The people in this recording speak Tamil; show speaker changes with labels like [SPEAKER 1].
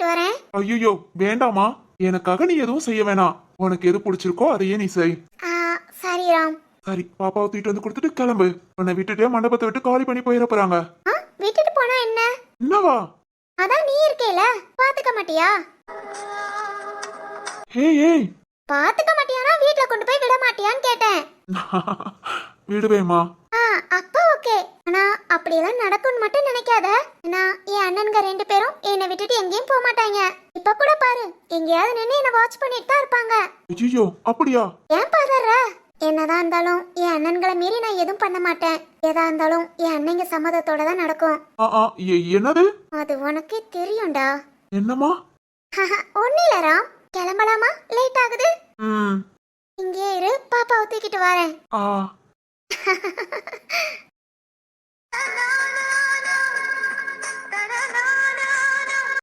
[SPEAKER 1] தூக்கிட்டு வரேன்.
[SPEAKER 2] ஐயோ வேண்டாமா, எனக்காக நீ எதுவும் செய்ய வேணாம். உனக்கு எது பிடிச்சிருக்கோ அதையே நீ செய்.
[SPEAKER 1] சரி ராம்.
[SPEAKER 2] சரி, பாப்பாவை தூக்கிட்டு வந்து கொடுத்துட்டு கிளம்பு. உன்னை விட்டுட்டு மண்டபத்தை விட்டு காலி பண்ணி போயிட போறாங்க.
[SPEAKER 1] விட்டுட்டு போனா என்ன?
[SPEAKER 2] என்னவா?
[SPEAKER 1] அதான் நீ இருக்கேல, பாத்துக்க மாட்டியா?
[SPEAKER 2] ஏய்
[SPEAKER 1] பாத்துக்க மாட்டியானா வீட்ல கொண்டு போய் விட மாட்டியான்னு கேட்டேன்.
[SPEAKER 2] விடுவேமா.
[SPEAKER 1] அப்ப ஓகே. ஆனா அப்படியெல்லாம் நடக்கும்னு மட்டும் நினைக்காத. ஏன்னா என் அண்ணனுங்க 2 பேரும் என்னை விட்டுட்டு எங்கேயும் போக மாட்டாங்க. இப்ப கூட பாரு, எங்கேயாவது நின்று என்ன வாட்ச் பண்ணிட்டு தான் இருப்பாங்க.
[SPEAKER 2] ஐயோ அப்படியா?
[SPEAKER 1] ஏன் பாதற? என்னதான் இருந்தாலும் என் அண்ணன்களை மீறி நான் எதுவும் பண்ண மாட்டேன். எதா இருந்தாலும் என் அண்ணங்க சம்மதத்தோட தான் நடக்கும்.
[SPEAKER 2] என்னது?
[SPEAKER 1] அது உனக்கு தெரியும்டா.
[SPEAKER 2] என்னமா?
[SPEAKER 1] ஒண்ணு இல்ல ராம், கிளம்பலாமா? லேட் ஆகுது. இங்கே இரு, பாப்பாவை தூக்கிட்டு வரேன்.